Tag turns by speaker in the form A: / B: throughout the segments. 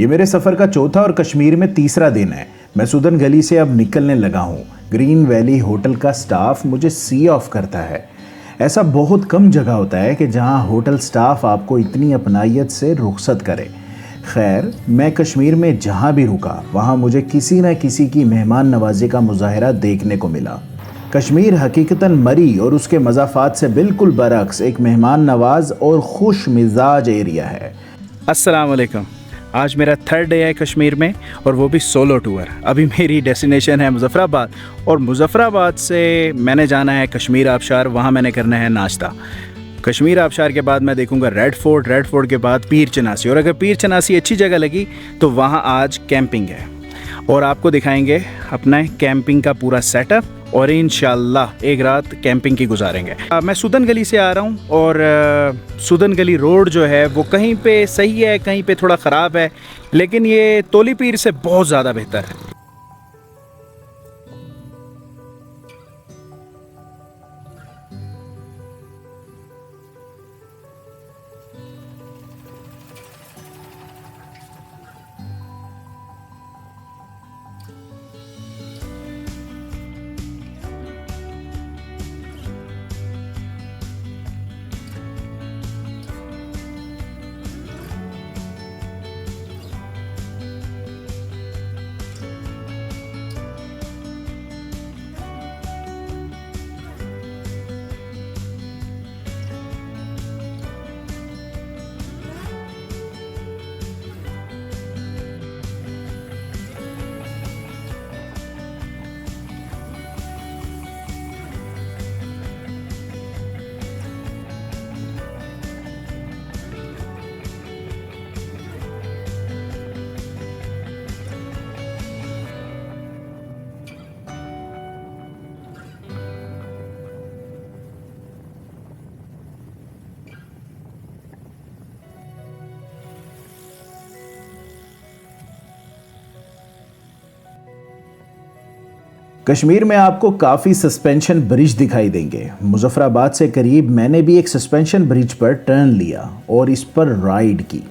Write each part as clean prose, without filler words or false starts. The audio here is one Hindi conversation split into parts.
A: ये मेरे सफ़र का चौथा और कश्मीर में तीसरा दिन है। मैं सुदन गली से अब निकलने लगा हूँ। ग्रीन वैली होटल का स्टाफ मुझे सी ऑफ करता है। ऐसा बहुत कम जगह होता है कि जहाँ होटल स्टाफ आपको इतनी अपनायत से रुखसत करे। खैर, मैं कश्मीर में जहाँ भी रुका वहाँ मुझे किसी न किसी की मेहमान नवाजी का मुजाहरा देखने को मिला। कश्मीर हकीकतन मरी और उसके मज़ाफ़ात से बिल्कुल बरक्स एक मेहमान नवाज और खुश मिजाज एरिया है।
B: अस्सलाम वालेकुम। आज मेरा थर्ड डे है कश्मीर में और वो भी सोलो टूर। अभी मेरी डेस्टिनेशन है मुज़फ़्फ़राबाद और मुज़फ़्फ़राबाद से मैंने जाना है कश्मीर आबशार। वहाँ मैंने करना है नाश्ता। कश्मीर आबशार के बाद मैं देखूँगा रेड फोर्ट के बाद पीर चनासी, और अगर पीर चनासी अच्छी जगह लगी तो वहाँ आज कैंपिंग है और आपको दिखाएंगे अपना कैंपिंग का पूरा सेटअप और इंशाल्लाह एक रात कैंपिंग की गुजारेंगे। मैं सुदन गली से आ रहा हूँ और सुदन गली रोड जो है वो कहीं पे सही है, कहीं पे थोड़ा ख़राब है, लेकिन ये तोली पीर से बहुत ज़्यादा बेहतर है।
A: कश्मीर में आपको काफ़ी सस्पेंशन ब्रिज दिखाई देंगे। मुज़फ़्फ़राबाद से करीब मैंने भी एक सस्पेंशन ब्रिज पर टर्न लिया और इस पर राइड की।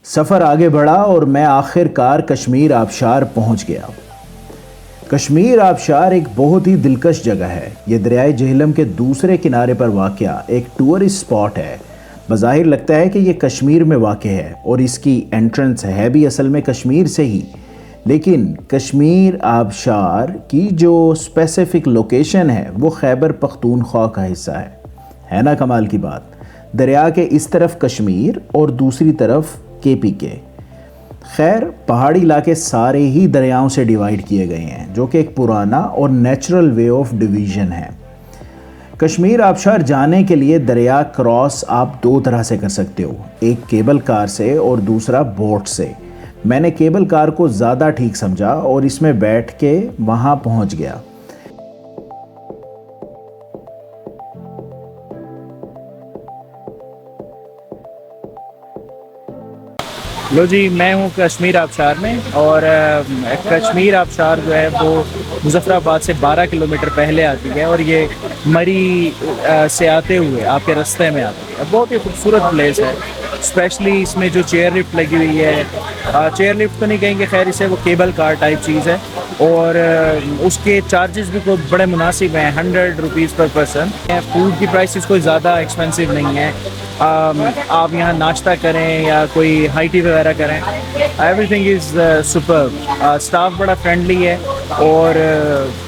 A: सफ़र आगे बढ़ा और मैं आखिरकार कश्मीर आबशार पहुंच गया। कश्मीर आबशार एक बहुत ही दिलकश जगह है। ये दरियाए झेलम के दूसरे किनारे पर वाक़या एक टूरिस्ट स्पॉट है। बज़ाहिर लगता है कि ये कश्मीर में वाक़ है और इसकी एंट्रेंस है भी असल में कश्मीर से ही, लेकिन कश्मीर आबशार की जो स्पेसिफ़िक लोकेशन है वो खैबर पख्तूनख्वा का हिस्सा है ना कमाल की बात। दरिया के इस तरफ कश्मीर और दूसरी तरफ KPK। खैर, पहाड़ी इलाके सारे ही दरियाओं से डिवाइड किए गए हैं, जो कि एक पुराना और नेचुरल वे ऑफ डिवीज़न है। कश्मीर आबशार जाने के लिए दरिया क्रॉस आप दो तरह से कर सकते हो, एक केबल कार से और दूसरा बोट से। मैंने केबल कार को ज़्यादा ठीक समझा और इसमें बैठ के वहाँ पहुँच गया।
B: लो जी, मैं हूँ कश्मीर आबशार में और कश्मीर आबशार जो है वो मुज़फ़्फ़राबाद से 12 किलोमीटर पहले आती है और ये मरी से आते हुए आपके रास्ते में आती है। बहुत ही खूबसूरत प्लेस है स्पेशली इसमें जो चेयर लिफ्ट लगी हुई है, चेयर लिफ्ट तो नहीं कहेंगे, खैर इसे वो केबल कार टाइप चीज़ है, और उसके चार्जेस भी कोई बड़े मुनासिब हैं, 100 रुपीज़ पर पर्सन। फूड की प्राइसेस कोई ज़्यादा एक्सपेंसिव नहीं है। आप यहाँ नाश्ता करें या कोई हाई टी वगैरह करें, एवरीथिंग इज़ सुपर। स्टाफ बड़ा फ्रेंडली है, और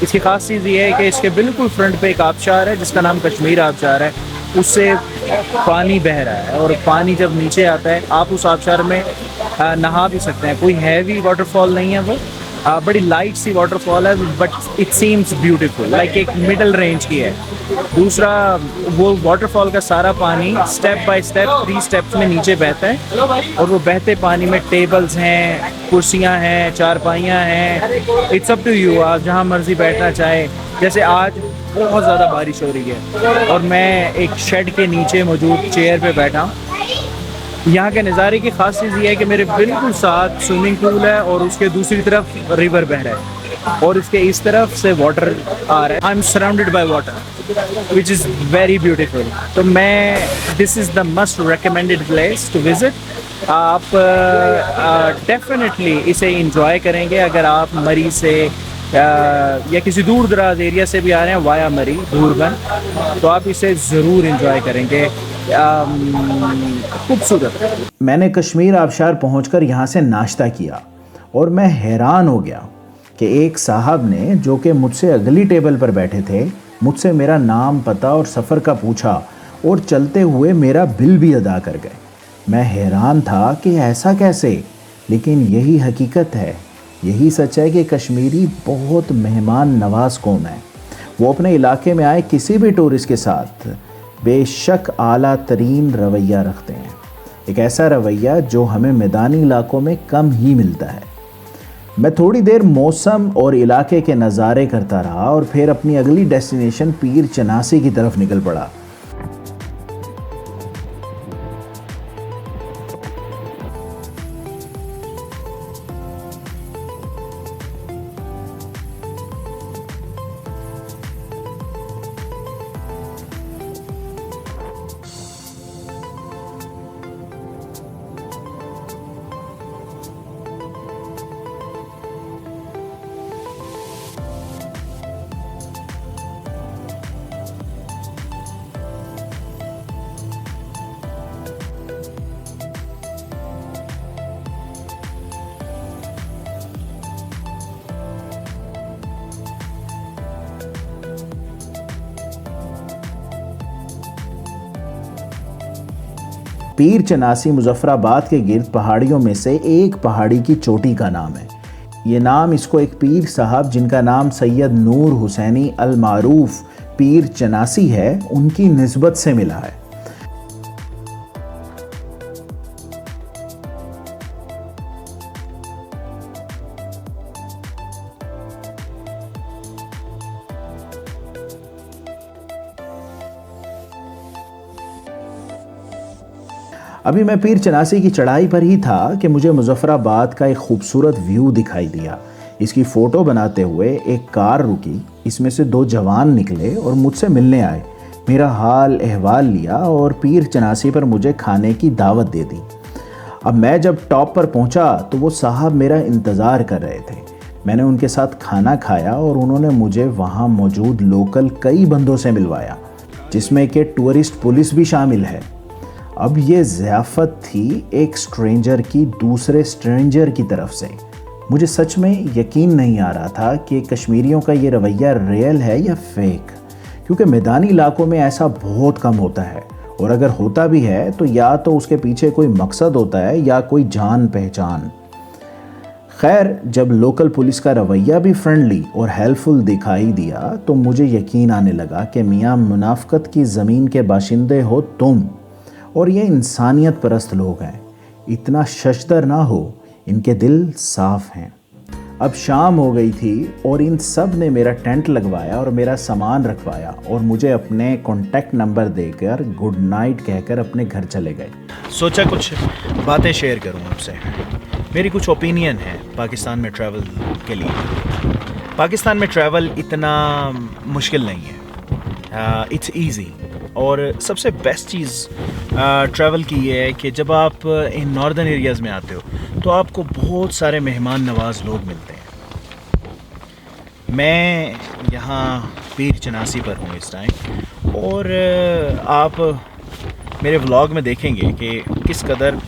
B: इसकी खास चीज़ ये है कि इसके बिल्कुल फ्रंट पे एक आबशार है जिसका नाम कश्मीर आबशार है। उससे पानी बह रहा है, और पानी जब नीचे आता है आप उस आबशार में नहा भी सकते हैं। कोई हैवी वाटरफॉल नहीं है वो, बड़ी लाइट सी वाटरफॉल है, but it seems beautiful, like एक मिडल रेंज की है। दूसरा, वो वाटरफॉल का सारा पानी स्टेप बाय स्टेप 3 स्टेप्स में नीचे बहता है, और वो बहते पानी में टेबल्स हैं, कुर्सियां हैं, चारपाइयाँ हैं, इट्स अप टू यू, आप जहाँ मर्जी बैठना चाहे। जैसे आज बहुत ज़्यादा बारिश हो रही है और मैं एक शेड के नीचे मौजूद चेयर पे बैठा हूँ। यहाँ के नज़ारे की खास चीज़ ये है कि मेरे बिल्कुल साथ स्विमिंग पूल है, और उसके दूसरी तरफ रिवर बह रहा है, और इसके इस तरफ से वाटर आ रहा है। I am surrounded by water which is very beautiful. तो मैं, this is the must recommended place to visit. आप डेफिनेटली इसे इंजॉय करेंगे अगर आप मरी से या किसी दूर दराज एरिया से भी आ रहे हैं वाया मरी धूरबन, तो आप इसे ज़रूर इंजॉय करेंगे। खूबसूरत।
A: मैंने कश्मीर आबशार पहुंचकर यहाँ से नाश्ता किया, और मैं हैरान हो गया कि एक साहब ने, जो कि मुझसे अगली टेबल पर बैठे थे, मुझसे मेरा नाम, पता और सफ़र का पूछा, और चलते हुए मेरा बिल भी अदा कर गए। मैं हैरान था कि ऐसा कैसे, लेकिन यही हकीकत है, यही सच है कि कश्मीरी बहुत मेहमान नवाज कौम है। वो अपने इलाके में आए किसी भी टूरिस्ट के साथ बेशक आला तरीन रवैया रखते हैं, एक ऐसा रवैया जो हमें मैदानी इलाकों में कम ही मिलता है। मैं थोड़ी देर मौसम और इलाके के नज़ारे करता रहा, और फिर अपनी अगली डेस्टिनेशन पीर चनासी की तरफ निकल पड़ा। पीर चनासी मुजफ्फराबाद के गिर्द पहाड़ियों में से एक पहाड़ी की चोटी का नाम है। ये नाम इसको एक पीर साहब, जिनका नाम सैयद नूर हुसैनी अल मारूफ पीर चनासी है, उनकी निस्बत से मिला है। अभी मैं पीर चनासी की चढ़ाई पर ही था कि मुझे मुजफ्फराबाद का एक खूबसूरत व्यू दिखाई दिया। इसकी फ़ोटो बनाते हुए एक कार रुकी, इसमें से 2 जवान निकले और मुझसे मिलने आए। मेरा हाल अहवाल लिया और पीर चनासी पर मुझे खाने की दावत दे दी। अब मैं जब टॉप पर पहुंचा तो वो साहब मेरा इंतज़ार कर रहे थे। मैंने उनके साथ खाना खाया और उन्होंने मुझे वहाँ मौजूद लोकल कई बंदों से मिलवाया, जिसमें कि टूरिस्ट पुलिस भी शामिल है। अब ये ज़ियाफ़त थी एक स्ट्रेंजर की दूसरे स्ट्रेंजर की तरफ से। मुझे सच में यकीन नहीं आ रहा था कि कश्मीरियों का ये रवैया रियल है या फेक, क्योंकि मैदानी इलाकों में ऐसा बहुत कम होता है, और अगर होता भी है तो या तो उसके पीछे कोई मकसद होता है या कोई जान पहचान। खैर, जब लोकल पुलिस का रवैया भी फ्रेंडली और हेल्पफुल दिखाई दिया तो मुझे यकीन आने लगा कि मियाँ मुनाफ़क़त की ज़मीन के बाशिंदे हो तुम, और ये इंसानियत परस्त लोग हैं। इतना शशदर ना हो, इनके दिल साफ़ हैं। अब शाम हो गई थी और इन सब ने मेरा टेंट लगवाया और मेरा सामान रखवाया, और मुझे अपने कॉन्टैक्ट नंबर देकर गुड नाइट कहकर अपने घर चले गए।
B: सोचा कुछ बातें शेयर करूं आपसे। मेरी कुछ ओपिनियन है पाकिस्तान में ट्रैवल के लिए। पाकिस्तान में ट्रैवल इतना मुश्किल नहीं है, इट्स ईजी। और सबसे बेस्ट चीज़ ट्रैवल की ये है कि जब आप इन नॉर्दर्न एरियाज़ में आते हो तो आपको बहुत सारे मेहमान नवाज लोग मिलते हैं। मैं यहाँ पीर चनासी पर हूँ इस टाइम, और आप मेरे व्लॉग में देखेंगे कि किस कदर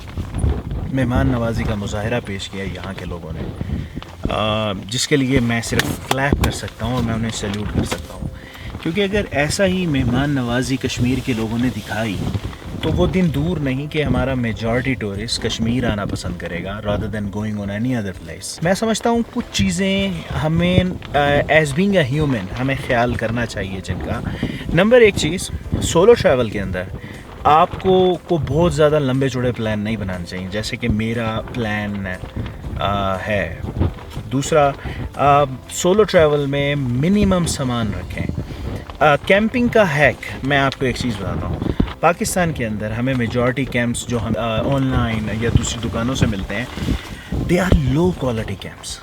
B: मेहमान नवाजी का मुजाहरा पेश किया यहाँ के लोगों ने, जिसके लिए मैं सिर्फ क्लैप कर सकता हूँ और मैं उन्हें सैल्यूट कर सकता हूँ। क्योंकि अगर ऐसा ही मेहमान नवाजी कश्मीर के लोगों ने दिखाई तो वो दिन दूर नहीं कि हमारा मेजॉरिटी टूरिस्ट कश्मीर आना पसंद करेगा rather than going on any other place. मैं समझता हूँ कुछ चीज़ें हमें एज बीइंग अ ह्यूमन हमें ख्याल करना चाहिए जिनका। नंबर एक चीज़, सोलो ट्रैवल के अंदर आपको को बहुत ज़्यादा लंबे चौड़े प्लान नहीं बनाने चाहिए, जैसे कि मेरा प्लान है। दूसरा, सोलो ट्रैवल में मिनिमम सामान रखें। कैंपिंग का हैक मैं आपको एक चीज़ बताता हूँ। पाकिस्तान के अंदर हमें मेजॉरिटी कैंप्स जो हम ऑनलाइन या दूसरी दुकानों से मिलते हैं, they are low quality camps.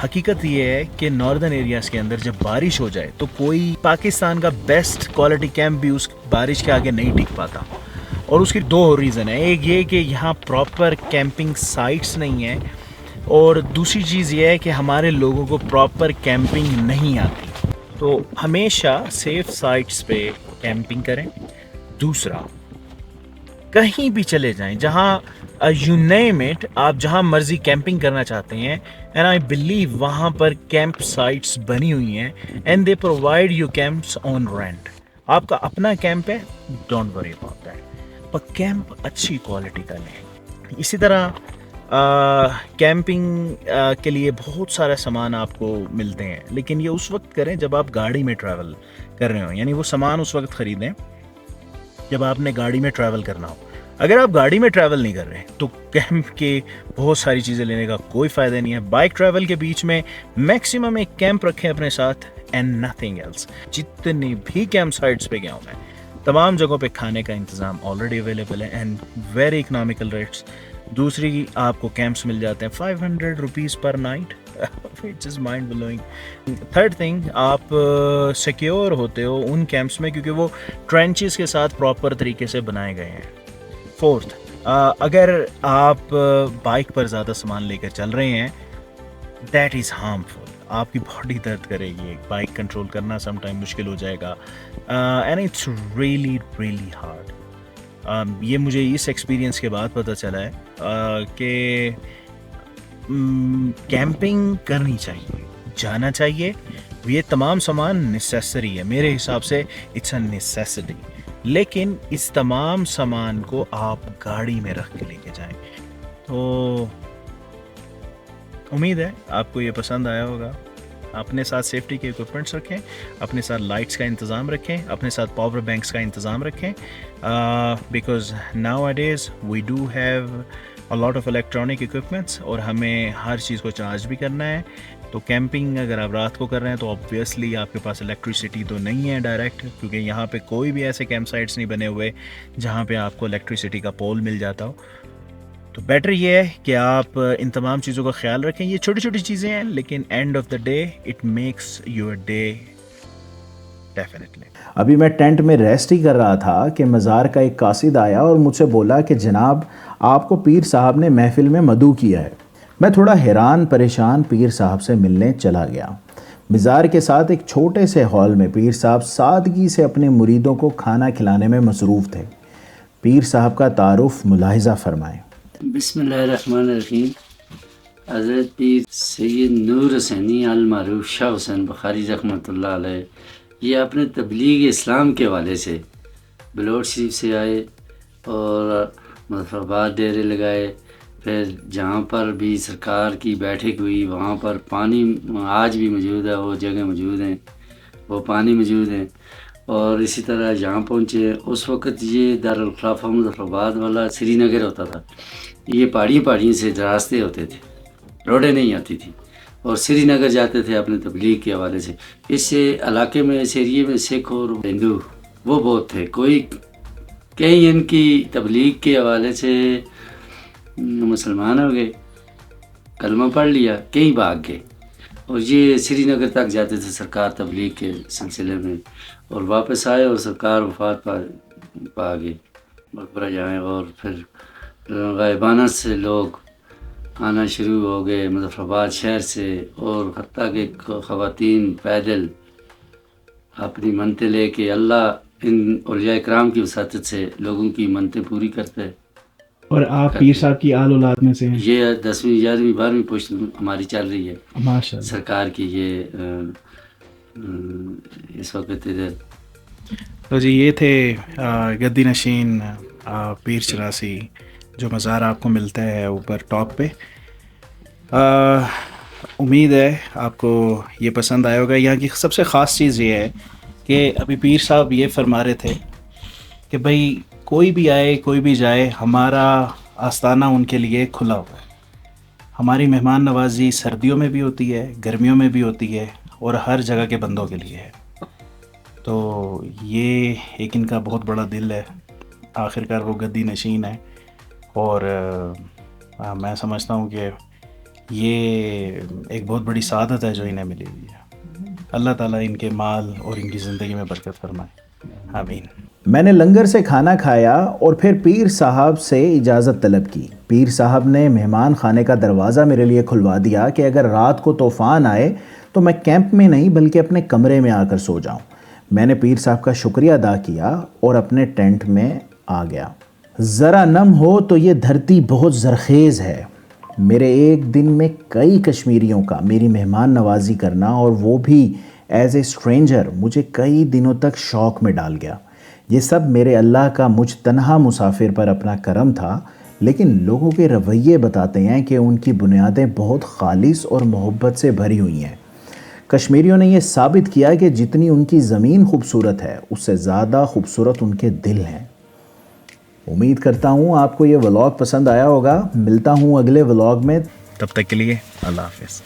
B: हकीकत ये है कि नॉर्दर्न एरियाज़ के अंदर जब बारिश हो जाए तो कोई पाकिस्तान का बेस्ट क्वालिटी कैंप भी उस बारिश के आगे नहीं टिक पाता, और उसकी दो रीज़न है। एक ये कि यहाँ प्रॉपर कैंपिंग साइट्स नहीं है, और दूसरी चीज़ ये है कि हमारे लोगों को प्रॉपर कैंपिंग नहीं आती। तो हमेशा सेफ साइट्स पे कैंपिंग करें। दूसरा, कहीं भी चले जाएं, जहाँ यू नेम इट, आप जहाँ मर्जी कैंपिंग करना चाहते हैं, एंड आई बिलीव वहाँ पर कैंप साइट्स बनी हुई हैं and they provide you camps on rent. आपका अपना कैंप है, डोंट वरी अबाउट दैट, पर कैंप अच्छी क्वालिटी का लें। इसी तरह कैंपिंग के लिए बहुत सारा सामान आपको मिलते हैं, लेकिन ये उस वक्त करें जब आप गाड़ी में ट्रैवल कर रहे हो, यानी वो सामान उस वक्त ख़रीदें जब आपने गाड़ी में ट्रैवल करना हो। अगर आप गाड़ी में ट्रैवल नहीं कर रहे तो कैंप के बहुत सारी चीज़ें लेने का कोई फ़ायदा नहीं है। बाइक ट्रैवल के बीच में मैक्सिमम एक कैंप रखें अपने साथ एंड नथिंग एल्स। जितनी भी कैंप साइट्स पे गया हूँ मैं, तमाम जगहों पे खाने का इंतज़ाम ऑलरेडी अवेलेबल है एंड वेरी इकनॉमिकल रेट्स। दूसरी, आपको कैंप्स मिल जाते हैं 500 रुपीज़ पर night, which is mind blowing. Third thing, आप सिक्योर होते हो उन कैंप्स में क्योंकि वो ट्रेंचेस के साथ प्रॉपर तरीके से बनाए गए हैं। फोर्थ, अगर आप बाइक पर ज़्यादा सामान लेकर चल रहे हैं, दैट इज़ हार्मफुल। आपकी बॉडी दर्द करेगी, बाइक कंट्रोल करना समटाइम मुश्किल हो जाएगा, and it's really really hard. ये मुझे इस एक्सपीरियंस के बाद पता चला है कि कैंपिंग करनी चाहिए, जाना चाहिए। ये तमाम सामान नेसेसरी है, मेरे हिसाब से इट्स अ नेसेसिटी, लेकिन इस तमाम सामान को आप गाड़ी में रख के लेके जाएं। तो उम्मीद है आपको ये पसंद आया होगा। अपने साथ सेफ्टी के इक्विपमेंट्स रखें, अपने साथ लाइट्स का इंतज़ाम रखें, अपने साथ पावर बैंक्स का इंतज़ाम रखें, because nowadays we do have a lot of electronic equipments और हमें हर चीज़ को चार्ज भी करना है। तो कैंपिंग अगर आप रात को कर रहे हैं तो ऑब्वियसली आपके पास इलेक्ट्रिसिटी तो नहीं है डायरेक्ट, क्योंकि यहाँ पे कोई भी ऐसे कैंप साइट्स नहीं बने हुए जहाँ पे आपको इलेक्ट्रिसिटी का पोल मिल जाता हो। तो बेटर ये है कि आप इन तमाम चीज़ों का ख्याल रखें। ये छोटी छोटी चीज़ें हैं, लेकिन end of the day it makes your day definitely.
A: अभी मैं टेंट में रेस्ट ही कर रहा था कि मज़ार का एक कासिद आया और मुझसे बोला कि जनाब, आपको पीर साहब ने महफिल में मदू किया है। मैं थोड़ा हैरान परेशान पीर साहब से मिलने चला गया। मज़ार के साथ एक छोटे से हॉल में पीर साहब सादगी से अपने मुरीदों को खाना खिलाने में मसरूफ़ थे। पीर साहब का तारुफ मुलाहिज़ा फरमाएं।
C: बिस्मिल्लाहिर्रहमानिर्रहीम। हज़रत पीर सैयद नूर हुसैनी अल मारूफ शाह हुसैन बुखारी रहमतुल्लाह अलैह, ये अपने तबलीग इस्लाम के हवाले से बलोच शरीफ से आए और मुज़फ़्फ़राबाद डेरे लगाए। फिर जहाँ पर भी सरकार की बैठक हुई वहाँ पर पानी आज भी मौजूद है, वो जगह मौजूद हैं, वो पानी मौजूद हैं। और इसी तरह जहाँ पहुँचे उस वक़्त ये दारुल खिलाफा मुज़फ़्फ़राबाद वाला श्रीनगर होता था। ये पहाड़ियों से रास्ते होते थे, रोडें नहीं आती थी, और श्रीनगर जाते थे अपने तबलीग के हवाले से। इस इलाके में, इस एरिए में सिख और हिंदू वो बहुत थे। कई इनकी तबलीग के हवाले से मुसलमान हो गए, कलमा पढ़ लिया, कई भाग गए। और ये श्रीनगर तक जाते थे सरकार तबलीग के सिलसिले में, और वापस आए और सरकार वफात पा गए मकबरा जाएँ। और फिर गायबाना से लोग आना शुरू हो गए मुजफ्फराबाद शहर से, और हत्ता कि ख़वातीन पैदल अपनी मनते लेके अल्लाह इन औलिया इकराम की वसातत से लोगों की मनते पूरी करते।
B: और आप पीर साहब की आल औलाद में से हैं?
C: ये 10वीं 11वीं 12वीं पुश्त हमारी चल रही है
B: माशाल्लाह।
C: सरकार की। ये इस वक्त इधर
B: तो जी ये थे गद्दी नशीन पीर चरासी, जो मज़ार आपको मिलता है ऊपर टॉप पे। उम्मीद है आपको ये पसंद आया होगा। यहाँ की सबसे ख़ास चीज़ ये है कि अभी पीर साहब ये फरमा रहे थे कि भाई कोई भी आए कोई भी जाए, हमारा आस्ताना उनके लिए खुला हुआ है। हमारी मेहमान नवाजी सर्दियों में भी होती है, गर्मियों में भी होती है, और हर जगह के बंदों के लिए है। तो ये एक इनका बहुत बड़ा दिल है। आखिरकार वो गद्दी नशीन है, और मैं समझता हूँ कि ये एक बहुत बड़ी सादत है जो इन्हें मिली हुई है। अल्लाह ताला इनके माल और इनकी ज़िंदगी में बरकत फरमाए, आमीन।
A: मैंने लंगर से खाना खाया और फिर पीर साहब से इजाज़त तलब की। पीर साहब ने मेहमान खाने का दरवाज़ा मेरे लिए खुलवा दिया कि अगर रात को तूफ़ान आए तो मैं कैंप में नहीं बल्कि अपने कमरे में आकर सो जाऊं। मैंने पीर साहब का शुक्रिया अदा किया और अपने टेंट में आ गया। ज़रा नम हो तो ये धरती बहुत ज़रखेज़ है। मेरे एक दिन में कई कश्मीरियों का मेरी मेहमान नवाजी करना, और वो भी एज ए स्ट्रेंजर, मुझे कई दिनों तक शौक़ में डाल गया। ये सब मेरे अल्लाह का मुझ तन्हा मुसाफिर पर अपना करम था। लेकिन लोगों के रवैये बताते हैं कि उनकी बुनियादें बहुत खालिस और मोहब्बत से भरी हुई हैं। कश्मीरियों ने यह साबित किया कि जितनी उनकी ज़मीन खूबसूरत है, उससे ज़्यादा खूबसूरत उनके दिल हैं। उम्मीद करता हूँ आपको ये व्लॉग पसंद आया होगा। मिलता हूँ अगले व्लॉग में,
B: तब तक के लिए अल्लाह हाफ़िज़।